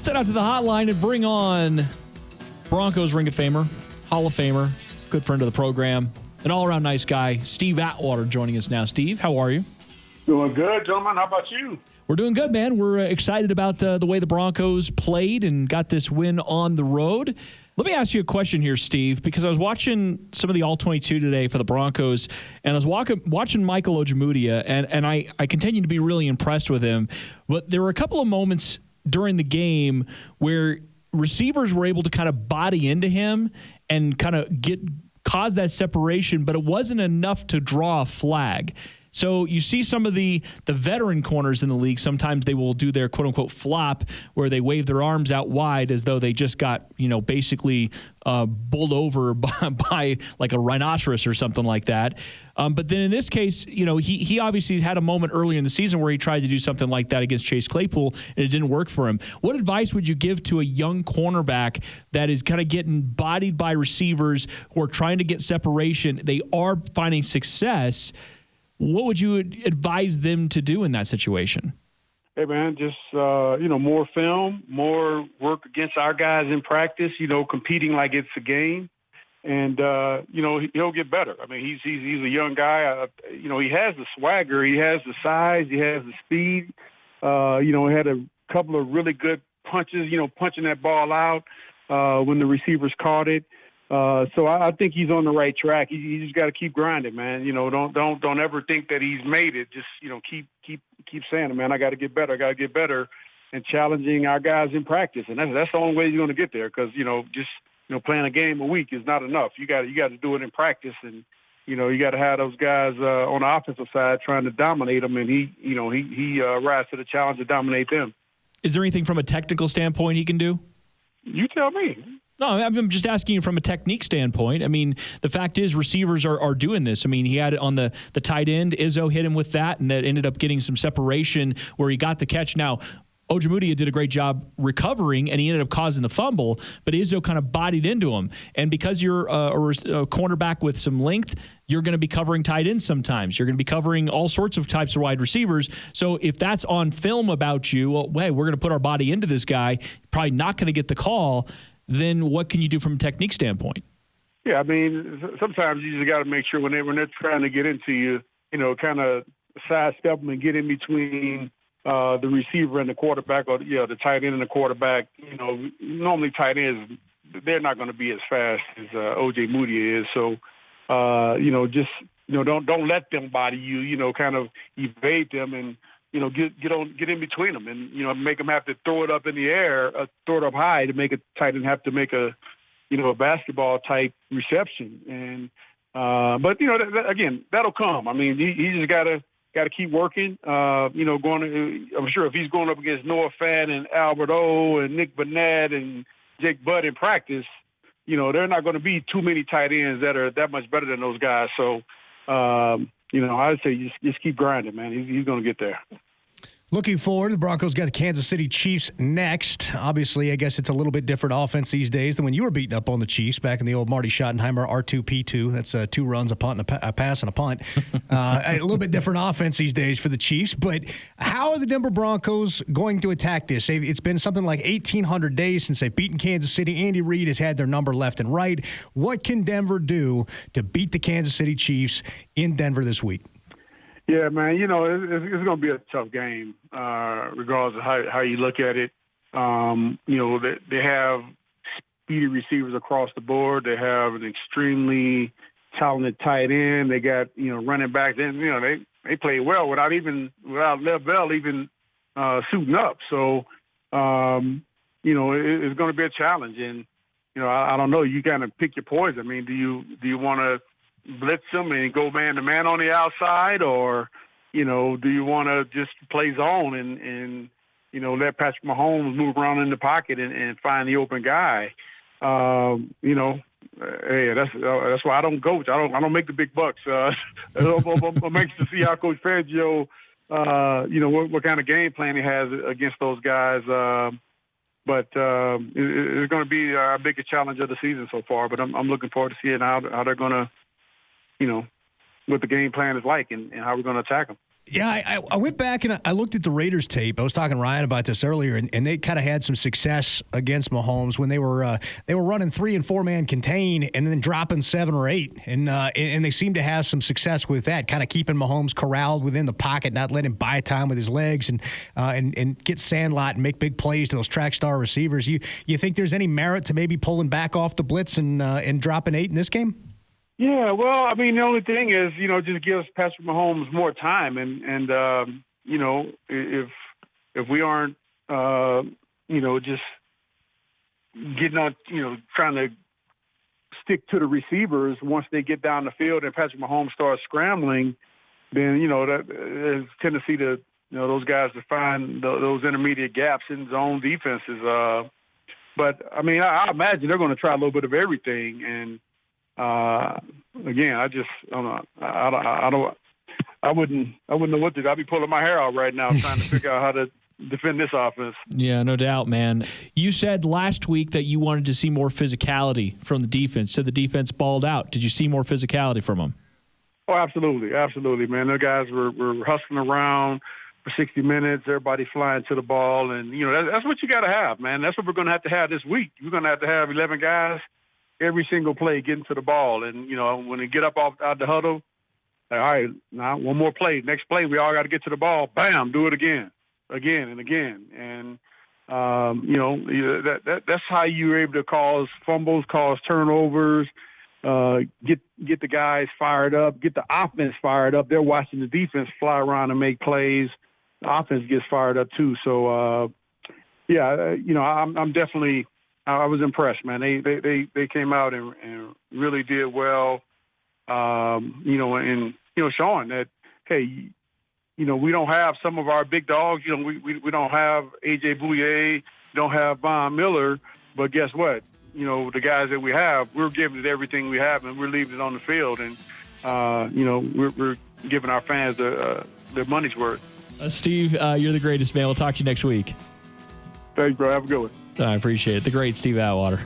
head out to the hotline and bring on Broncos Ring of Famer, Hall of Famer, good friend of the program, an all-around nice guy, Steve Atwater, joining us now. Steve, how are you? Doing good, gentlemen. How about you? We're doing good, man. We're excited about the way the Broncos played and got this win on the road. Let me ask you a question here, Steve, because I was watching some of the All-22 today for the Broncos, and I was watching Michael Ojemudia, and I continue to be really impressed with him. But there were a couple of moments during the game where receivers were able to kind of body into him and kind of cause that separation, but it wasn't enough to draw a flag. So you see some of the veteran corners in the league, sometimes they will do their quote-unquote flop where they wave their arms out wide as though they just got, basically bowled over by like a rhinoceros or something like that. But then in this case, he obviously had a moment earlier in the season where he tried to do something like that against Chase Claypool, and it didn't work for him. What advice would you give to a young cornerback that is kind of getting bodied by receivers who are trying to get separation? They are finding success. What would you advise them to do in that situation? Hey, man, just, more film, more work against our guys in practice, competing like it's a game. And, he'll get better. I mean, he's a young guy. He has the swagger. He has the size. He has the speed. He had a couple of really good punches, punching that ball out when the receivers caught it. So I think he's on the right track. He just got to keep grinding, man. Don't ever think that he's made it. Just, keep saying it, man. I got to get better. I got to get better, and challenging our guys in practice. And that's the only way you're going to get there. Because playing a game a week is not enough. You got to do it in practice, and you got to have those guys on the offensive side trying to dominate them. And he rise to the challenge to dominate them. Is there anything from a technical standpoint he can do? You tell me. No, I'm just asking you from a technique standpoint. I mean, the fact is receivers are doing this. I mean, he had it on the tight end. Izzo hit him with that, and that ended up getting some separation where he got the catch. Now, Ojemudia did a great job recovering, and he ended up causing the fumble, but Izzo kind of bodied into him. And because you're a cornerback with some length, you're going to be covering tight ends sometimes. You're going to be covering all sorts of types of wide receivers. So if that's on film about you, well, hey, we're going to put our body into this guy, probably not going to get the call, then what can you do from a technique standpoint? Yeah, I mean, sometimes you just got to make sure when they're trying to get into you, kind of sidestep them and get in between the receiver and the quarterback, or the tight end and the quarterback. Normally tight ends, they're not going to be as fast as Ojemudia is. So, don't let them body you. Kind of evade them and get in between them, and make them have to throw it up in the air, throw it up high to make a tight end have to make a basketball type reception. And but again, that'll come. I mean, he just gotta keep working. I'm sure if he's going up against Noah Fant and Albert O and Nick Burnett and Jake Butt in practice, there are not going to be too many tight ends that are that much better than those guys. So. I'd say just keep grinding, man. He's going to get there. Looking forward, the Broncos got the Kansas City Chiefs next. Obviously, I guess it's a little bit different offense these days than when you were beating up on the Chiefs back in the old Marty Schottenheimer R2P2. That's 2 runs, a punt, and a pass, and a punt. A little bit different offense these days for the Chiefs. But how are the Denver Broncos going to attack this? It's been something like 1,800 days since they've beaten Kansas City. Andy Reid has had their number left and right. What can Denver do to beat the Kansas City Chiefs in Denver this week? Yeah, man, it's going to be a tough game, regardless of how you look at it. They have speedy receivers across the board. They have an extremely talented tight end. They got, running backs. And, they play well without Lev Bell even suiting up. So, it's going to be a challenge. And, I don't know. You kind of pick your poison. I mean, do you want to blitz them and go man-to-man on the outside, or, do you want to just play zone and let Patrick Mahomes move around in the pocket and find the open guy? Hey, that's why I don't coach. I don't make the big bucks. I'm anxious to see how Coach Fangio, what kind of game plan he has against those guys. But it's going to be our biggest challenge of the season so far. But I'm looking forward to seeing how they're going to, what the game plan is like and how we're going to attack them. Yeah, I went back and I looked at the Raiders tape. I was talking to Ryan about this earlier, and they kind of had some success against Mahomes when they were running 3 and 4 man contain and then dropping 7 or 8, and they seem to have some success with that, kind of keeping Mahomes corralled within the pocket, not letting him buy time with his legs and get sandlot and make big plays to those track star receivers. You think there's any merit to maybe pulling back off the blitz and dropping 8 in this game? Yeah, well, I mean, the only thing is, just gives Patrick Mahomes more time, and if we aren't, just getting on, trying to stick to the receivers once they get down the field and Patrick Mahomes starts scrambling, then that there's a tendency to those guys to find those intermediate gaps in zone defenses. But I mean, I imagine they're going to try a little bit of everything, and. Again, I wouldn't know what to do. I'd be pulling my hair out right now trying to figure out how to defend this offense. Yeah, no doubt, man. You said last week that you wanted to see more physicality from the defense. So the defense balled out. Did you see more physicality from them? Oh, absolutely. Absolutely, man. The guys were hustling around for 60 minutes, everybody flying to the ball. And, that's what you got to have, man. That's what we're going to have this week. We're going to have 11 guys every single play getting to the ball. And, when they get up out the huddle, all right, now one more play. Next play, we all got to get to the ball. Bam, do it again and again. And, that's how you're able to cause fumbles, cause turnovers, get the guys fired up, get the offense fired up. They're watching the defense fly around and make plays. The offense gets fired up too. So, I'm definitely – I was impressed, man. They came out and really did well, and showing that, hey, we don't have some of our big dogs. We don't have A.J. Bouye, don't have Von Miller, but guess what? The guys that we have, we're giving it everything we have, and we're leaving it on the field, and we're giving our fans their money's worth. Steve, you're the greatest, man. We'll talk to you next week. Thanks, bro. Have a good one. I appreciate it. The great Steve Atwater.